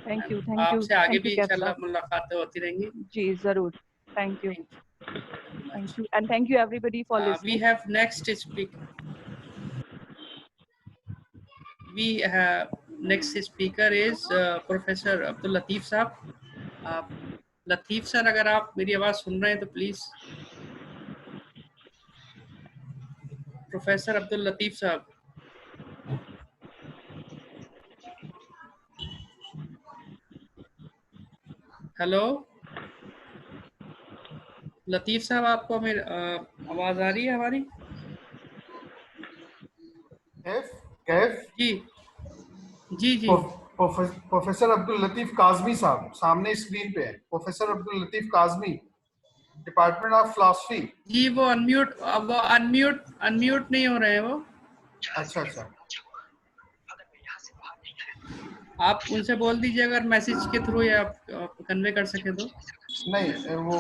Thank you. आपसे आगे भी इंशाल्लाह मुलाकातें होती रहेंगी। जी जरूर। Thank you and thank you everybody for listening. We have next speaker. Next speaker is Professor Abdul Latif साहब। लतीफ सर, अगर आप मेरी आवाज सुन रहे हैं तो प्लीज। प्रोफेसर अब्दुल लतीफ साहब। हेलो लतीफ साहब, आपको मेरी आवाज आ रही है हमारी? कैफ जी जी जी। प्रोफेसर अब्दुल लतीफ काज़मी साहब सामने स्क्रीन पे है। Professor Abdul Latif Kazmi. Department of philosophy. जी वो अनम्यूट नहीं हो रहे हैं वो। अच्छा अच्छा, आप उनसे बोल दीजिए अगर मैसेज के थ्रू या आप कन्वे कर सके तो। नहीं वो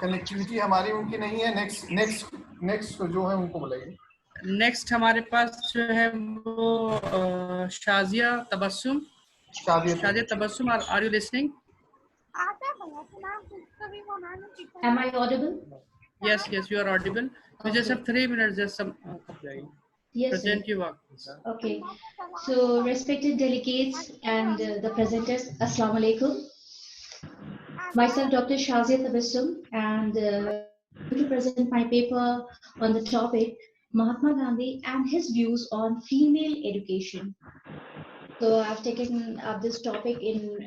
कनेक्टिविटी हमारी उनकी नहीं है। नेक्स्ट जो है उनको बुलाइए। नेक्स्ट हमारे पास जो है वो Shazia Tabassum. Shazia Tabassum, are you listening? Am I audible? Yes, you are audible. You just have 3 minutes. Just some Yes, present sir. your work. Okay. So, respected delegates and the presenters, Assalamu alaikum. Myself, Dr. Shazia Tabassum, and to present my paper on the topic Mahatma Gandhi and his views on female education. So, I've taken up this topic in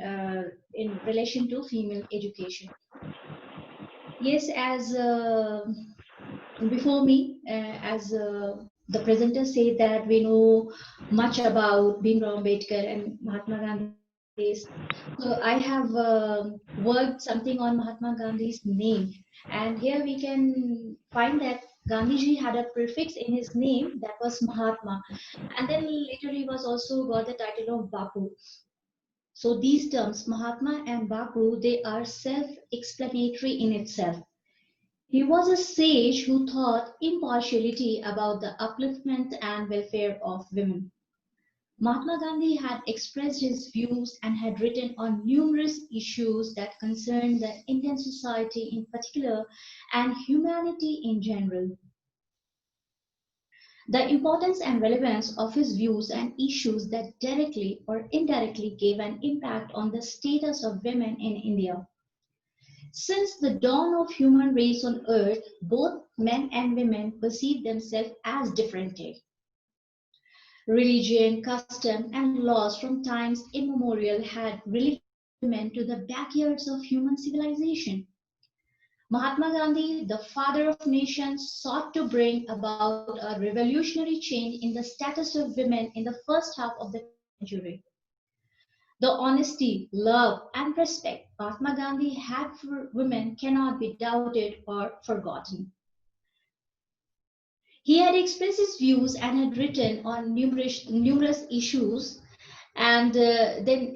relation to female education. Yes, as before me, as the presenter said that we know much about Bhimrao Ambedkar and Mahatma Gandhi. So I have worked something on Mahatma Gandhi's name, and here we can find that Gandhiji had a prefix in his name that was Mahatma, and then later he was also got the title of Bapu. So these terms, Mahatma and Bapu, they are self-explanatory in itself. He was a sage who taught impartiality about the upliftment and welfare of women. Mahatma Gandhi had expressed his views and had written on numerous issues that concerned the Indian society in particular and humanity in general. The importance and relevance of his views and issues that directly or indirectly gave an impact on the status of women in India. Since the dawn of human race on earth, both men and women perceive themselves as differently. Religion, custom, and laws from times immemorial had relegated women to the backyards of human civilization. Mahatma Gandhi, the father of nations, sought to bring about a revolutionary change in the status of women in the first half of the century. The honesty, love, and respect Mahatma Gandhi had for women cannot be doubted or forgotten. He had expressed his views and had written on numerous issues, and then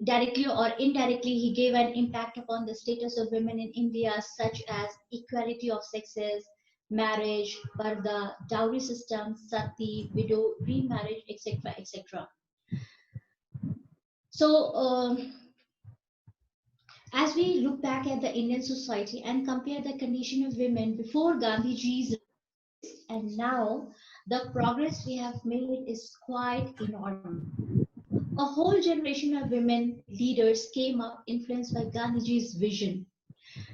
directly or indirectly he gave an impact upon the status of women in India, such as equality of sexes, marriage, parda, dowry system, sati, widow, remarriage, etc., etc. So, as we look back at the Indian society and compare the condition of women before Gandhiji's and now, the progress we have made is quite enormous. A whole generation of women leaders came up influenced by Gandhiji's vision.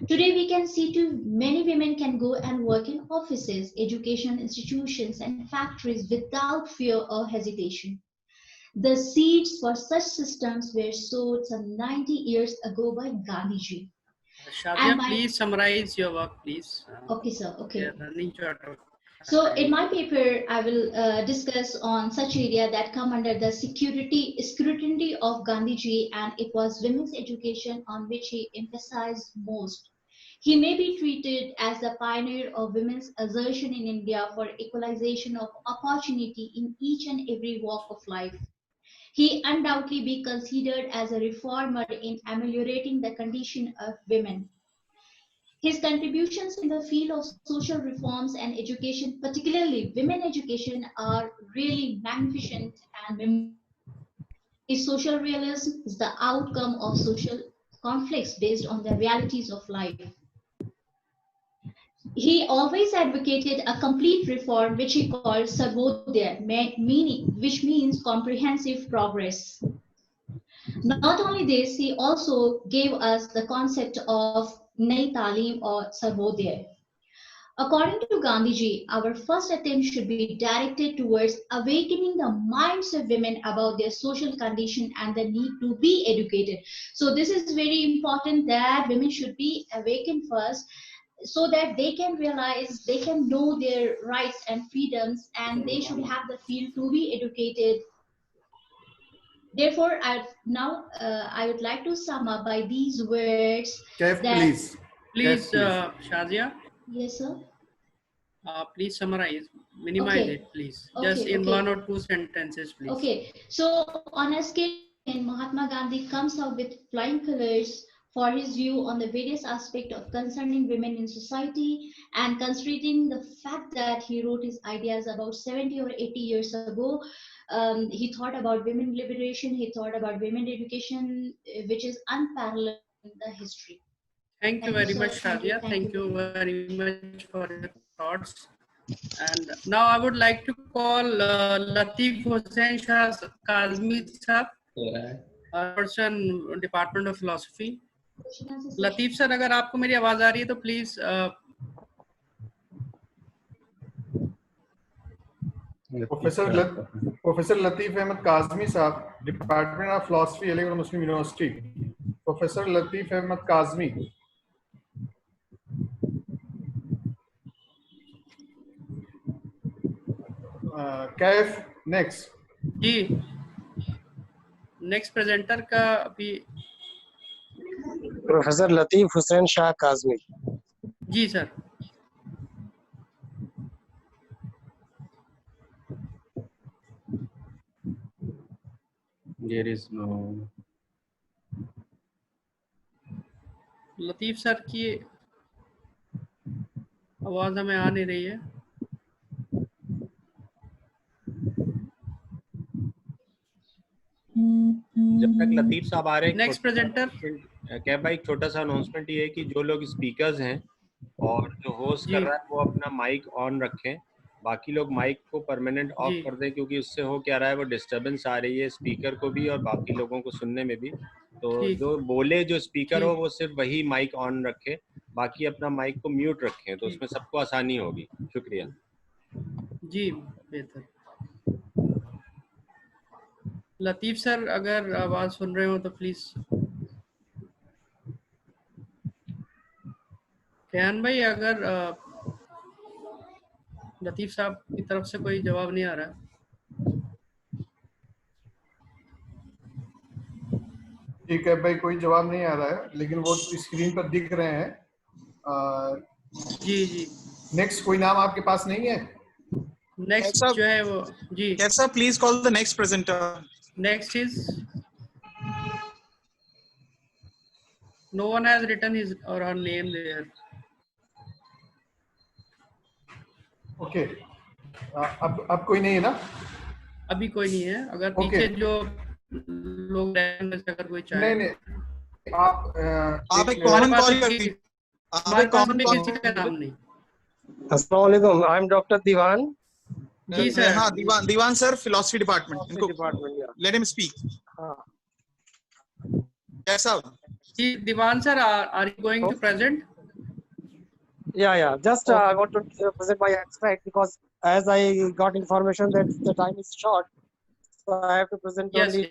Today, we can see too many women can go and work in offices, education institutions, and factories without fear or hesitation. The seeds for such systems were sowed some 90 years ago by Gandhiji. Shazia, please summarize your work, please. Okay, sir. Okay. We are running short of So in my paper, I will discuss on such area that come under the scrutiny of Gandhiji, and it was women's education on which he emphasized most. He may be treated as the pioneer of women's assertion in India for equalization of opportunity in each and every walk of life. He undoubtedly be considered as a reformer in ameliorating the condition of women. His contributions in the field of social reforms and education, particularly women education, are really magnificent and his social realism is the outcome of social conflicts based on the realities of life. He always advocated a complete reform, which he called Sarvodaya, which means comprehensive progress. Not only this, he also gave us the concept of Nai Talim or Sarvodaya. According to Gandhiji, our first attempt should be directed towards awakening the minds of women about their social condition and the need to be educated. So this is very important that women should be awakened first, so that they can realize, they can know their rights and freedoms, and they should have the feel to be educated. Therefore, I would like to sum up by these words. Kev, that, please. Please, please. Shazia, Yes, sir. please summarize, minimize Okay. it, please. Just Okay. in Okay. 1 or 2 sentences, please. Okay. So on a scale, Mahatma Gandhi comes out with flying colors for his view on the various aspects of concerning women in society, and considering the fact that he wrote his ideas about 70 or 80 years ago. He thought about women liberation, he thought about women education, which is unparalleled in the history. Thank you Thank you, very sir. much, Thank you. Shazia. Thank Thank you. you very much for your thoughts. And now I would like to call Latif Hussain Shah Kazmi sir, person Department of Philosophy. Latif sir, अगर आपको मेरी आवाज आ रही है तो please professor Latif Ahmad Kazmi साहब, department of philosophy, Aligarh Muslim university. Professor Latif Ahmad Kazmi. Kaif next. जी, नेक्स्ट प्रेजेंटर का अभी प्रोफेसर लतीफ हुसैन शाह काजमी. जी sir. There is no. Latif sir की आवाज हमें आ नहीं रही है. जब तक लतीफ साहब आ रहे हैं, नेक्स्ट प्रेजेंटर क्या भाई, छोटा सा अनाउंसमेंट ये है कि जो लोग स्पीकर्स हैं और जो होस्ट कर रहा है वो अपना माइक ऑन रखें, बाकी लोग माइक को परमानेंट ऑफ कर दें, क्योंकि उससे हो क्या रहा है, वो डिस्टरबेंस आ रही है स्पीकर को भी और बाकी लोगों को सुनने में भी. तो जो बोले, जो स्पीकर हो वो सिर्फ वही माइक ऑन रखे, बाकी अपना माइक को म्यूट रखें, तो उसमें सबको आसानी होगी. शुक्रिया जी. बेहतर. लतीफ सर, अगर आवाज सुन रहे हो तो प्लीज. कैन भाई, अगर लतीफ साहब की तरफ से कोई जवाब नहीं आ रहा है. ठीक है भाई, कोई जवाब नहीं आ रहा है, लेकिन वो स्क्रीन पर दिख रहे हैं. जी जी. नेक्स्ट कोई नाम आपके पास नहीं है? नेक्स्ट जो है वो जी. Yes sir, please call the next presenter. Next is, no one has written his or her name there. Okay. अब कोई नहीं है ना? अभी कोई नहीं है. अगर पीछे जो लोग अगर कोई चाहे. नहीं, आप एक कॉमन कॉल कर दीजिए. हमारे पास में किसी का नाम नहीं. अस्सलाम वालेकुम, आई एम डॉक्टर दीवान. जी सर. हाँ, Diwan sir, philosophy department. Department. Let him speak. कैसा? जी, Diwan sir, are you going to present? Yeah. Just I want to present my extract because as I got information that the time is short, so I have to present only.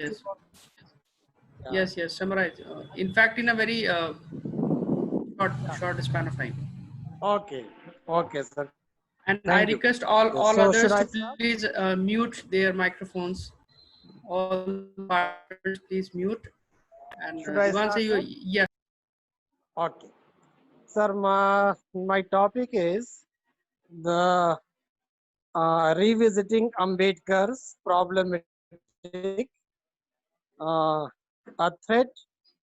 Yes. Summarize. In fact, in a very short span of time. Okay, sir. And I request all So others should I to please mute their microphones. All participants, please mute. And Should I Dीवान start, say sir? yes. Okay. Sir, my topic is the revisiting Ambedkar's problematic, a threat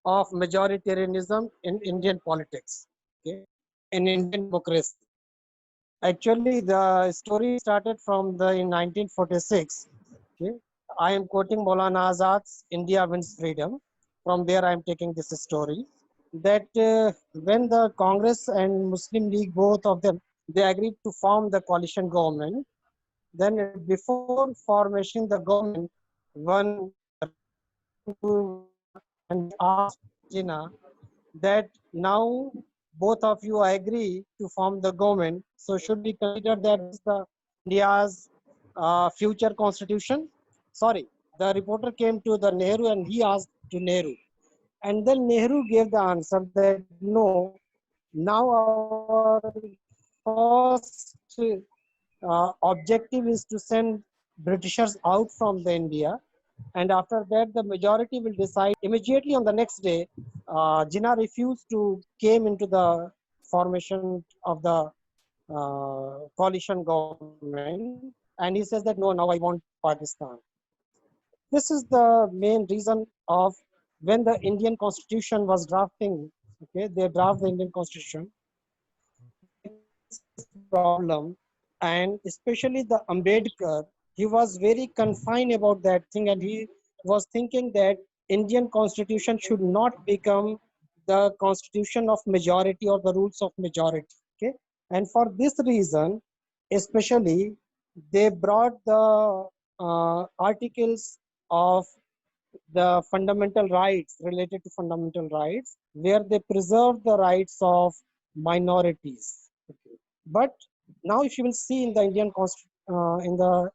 of majoritarianism in Indian politics, okay, in Indian democracy. Actually, the story started from in 1946. Okay. I am quoting Maulana Azad's India Wins Freedom. From there, I am taking this story. That when the Congress and Muslim League, both of them, they agreed to form the coalition government. Then before formation the government, one and asked Jinnah that now both of you agree to form the government. So should we consider that as the India's future constitution? Sorry, the reporter came to the Nehru and he asked to Nehru. And then Nehru gave the answer that no, now our first objective is to send Britishers out from the India, and after that the majority will decide. Immediately on the next day, Jinnah refused to came into the formation of the coalition government, and he says that no, now I want Pakistan. This is the main reason of when the Indian Constitution was drafting. Okay, they draft the Indian Constitution. Problem, and especially the Ambedkar, he was very confined about that thing, and he was thinking that Indian Constitution should not become the constitution of majority or the rules of majority. Okay, and for this reason, especially, they brought the articles of the fundamental rights related to fundamental rights, where they preserve the rights of minorities. Okay. But now, if you will see in the Indian in the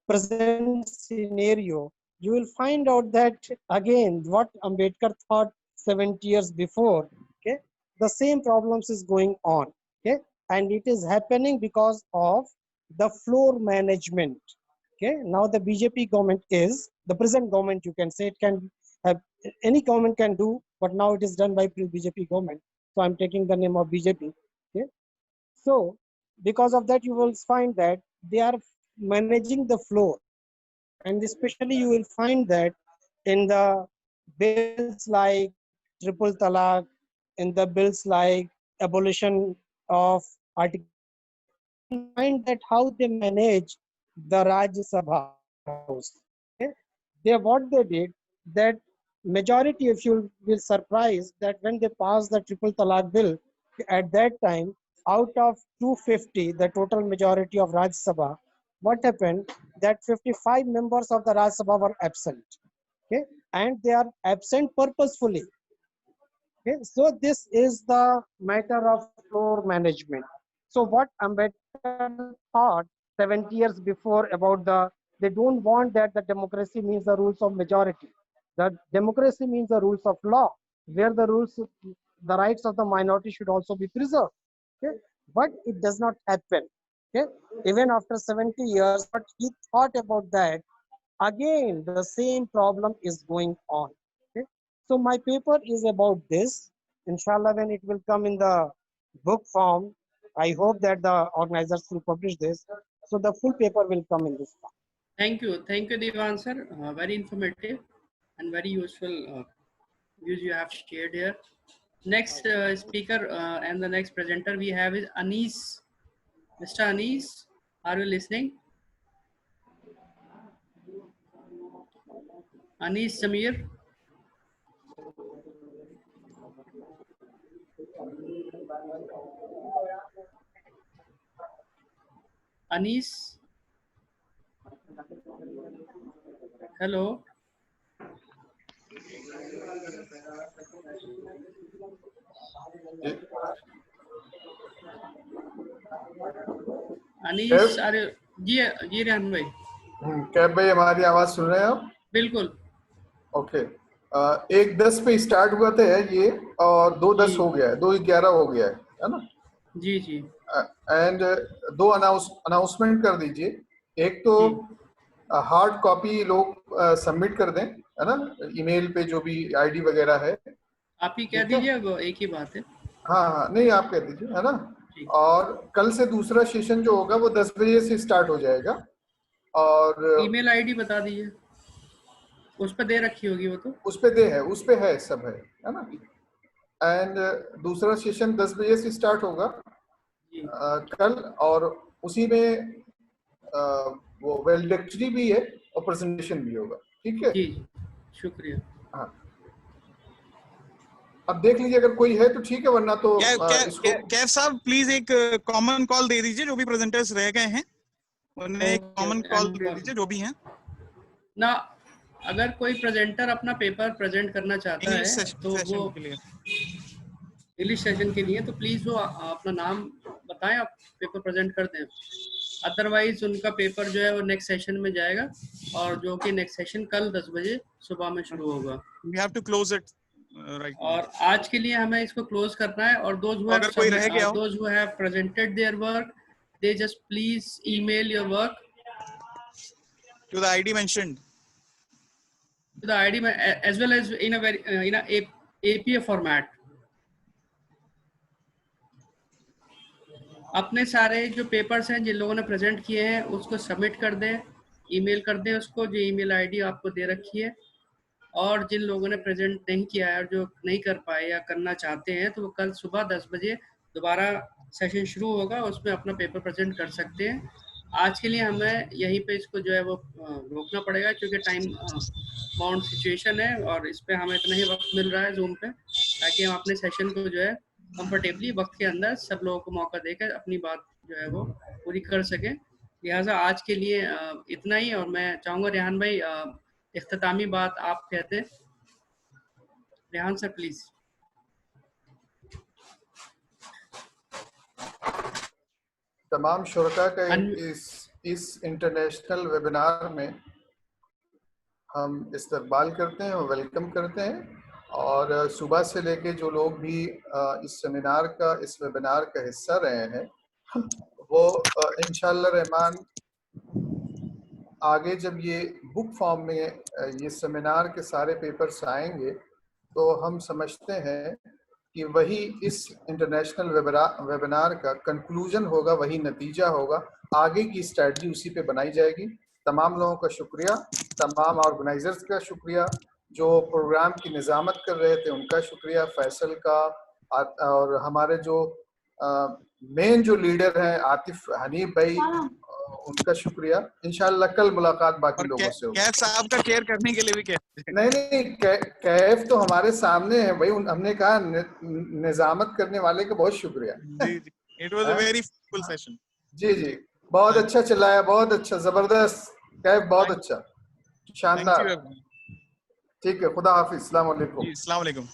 present scenario, you will find out that again what Ambedkar thought 70 years before. Okay, the same problems is going on. Okay, and it is happening because of the floor management. Okay, now the BJP government is the present government. You can say it can have any government can do, but now it is done by BJP government. So I'm taking the name of BJP. Okay, so because of that, you will find that they are managing the floor, and especially you will find that in the bills like triple talaq, in the bills like abolition of article, find that how they manage the Rajya Sabha house. Okay? What they did, that majority, if you will surprise, that when they passed the triple talaq bill, at that time, out of 250, the total majority of Rajya Sabha, what happened, that 55 members of the Rajya Sabha were absent. Okay? And they are absent purposefully. Okay? So this is the matter of floor management. So what Ambedkar thought 70 years before about they don't want that the democracy means the rules of majority. The democracy means the rules of law, where the rights of the minority should also be preserved. Okay? But it does not happen. Okay? Even after 70 years, but he thought about that, again, the same problem is going on. Okay? So my paper is about this. Inshallah, when it will come in the book form, I hope that the organizers will publish this. So the full paper will come in this form. Thank you, Divan sir. Very informative and very useful views you have shared here. Next speaker and the next presenter we have is Anis. Mr. Anis, are you listening? Anis Samir. Anis. Hello. Anis अरे जी रेहान भाई cab भाई हमारी आवाज सुन रहे हैं आप? बिल्कुल. ओके. 1:10 पे स्टार्ट हुआ था ये और 2:10 हो गया है, 2:11 हो गया है ना? जी जी. एंड 2 अनाउंसमेंट कर दीजिए. एक तो हार्ड कॉपी लोग सबमिट कर दें, है ना, ईमेल पे जो भी आईडी वगैरह है. आप ही कह दीजिए, वो एक ही बात है. हाँ, नहीं आप कह दीजिए, है ना. और कल से दूसरा सेशन जो होगा वो 10 बजे से स्टार्ट हो जाएगा. और ईमेल आईडी बता दीजिए, उस पे दे रखी होगी वो. तो उस पे है सब है ना. एंड दूसरा सेशन 10 बजे से स्टार्ट होगा कल, और उसी में वो वेलडिक्टरी भी है और प्रेजेंटेशन भी होगा. ठीक है जी, शुक्रिया. हाँ, अब देख लीजिए अगर कोई है तो ठीक है, वरना तो कैफ साहब प्लीज एक कॉमन कॉल दे दीजिए, जो भी प्रेजेंटर्स रह गए हैं उन्हें एक कॉमन कॉल दे दीजिए, जो भी हैं ना. अगर कोई प्रेजेंटर अपना पेपर प्रेजेंट करना चाहता है तो वो इंग्लिश सेशन के लिए, तो प्लीज वो अपना नाम बताएं, आप पेपर प्रेजेंट कर दें. अदरवाइज उनका पेपर जो है वो नेक्स्ट सेशन में जाएगा, और जो कि नेक्स्ट सेशन कल 10 बजे सुबह में शुरू होगा. We have to close it right now. और आज के लिए हमें इसको क्लोज करना है. और those who have presented their work, they just please email your work to the ID mentioned, to the ID as well as in a APA format. अपने सारे जो पेपर्स हैं जिन लोगों ने प्रेजेंट किए हैं उसको सबमिट कर दें, ईमेल कर दें उसको, जो ईमेल आईडी आपको दे रखी है। और जिन लोगों ने प्रेजेंट नहीं किया है और जो नहीं कर पाए या करना चाहते हैं तो वो कल सुबह 10 बजे दोबारा सेशन शुरू होगा, उसमें अपना पेपर प्रेजेंट कर सकते हैं। आज के लिए हमें यहीं पे इसको जो है वो रोकना पड़ेगा क्योंकि टाइम बाउंड सिचुएशन है और इस पे हमें इतना ही वक्त मिल रहा है जूम पे, ताकि हम अपने सेशन को जो है कंफर्टेबली वक्त के अंदर सब लोगों को मौका देकर अपनी बात जो है वो पूरी कर सकें। लिहाजा आज के लिए इतना ही, और मैं चाहूँगा रेहान भाई इख्तितामी बात आप कहते हैं। Rehan sir please. तमाम शुरका का इस इंटरनेशनल वेबिनार में हम इस्तकबाल करते हैं और वेलकम करते हैं। और सुबह से लेके जो लोग भी इस वेबिनार का हिस्सा रहे हैं वो इंशाअल्लाह रहमान आगे जब ये बुक फॉर्म में ये सेमिनार के सारे पेपर्स आएंगे तो हम समझते हैं कि वही इस इंटरनेशनल वेबिनार का कंक्लूजन होगा, वही नतीजा होगा, आगे की स्ट्रेटजी उसी पे बनाई जाएगी। तमाम लोगों का शुक्रिया, तमाम ऑर्गेनाइजर्स का शुक्रिया, जो प्रोग्राम की निज़ामत कर रहे थे उनका शुक्रिया, फैसल का, और हमारे जो मेन जो लीडर हैं आतिफ हनीफ भाई, उनका शुक्रिया। इंशाल्लाह कल मुलाकात बाकी लोगों से होगी। कैफ साहब का केयर करने के लिए भी नहीं, कैफ तो हमारे सामने है भाई, हमने कहा निजामत करने वाले का बहुत शुक्रिया। जी, it was a very full session. जी, बहुत अच्छा चलाया, बहुत अच्छा, जबरदस्त कैफ, बहुत अच्छा, शानदार। ठीक है, खुदा हाफिज, अस्सलाम वालेकुम। अस्सलाम वालेकुम।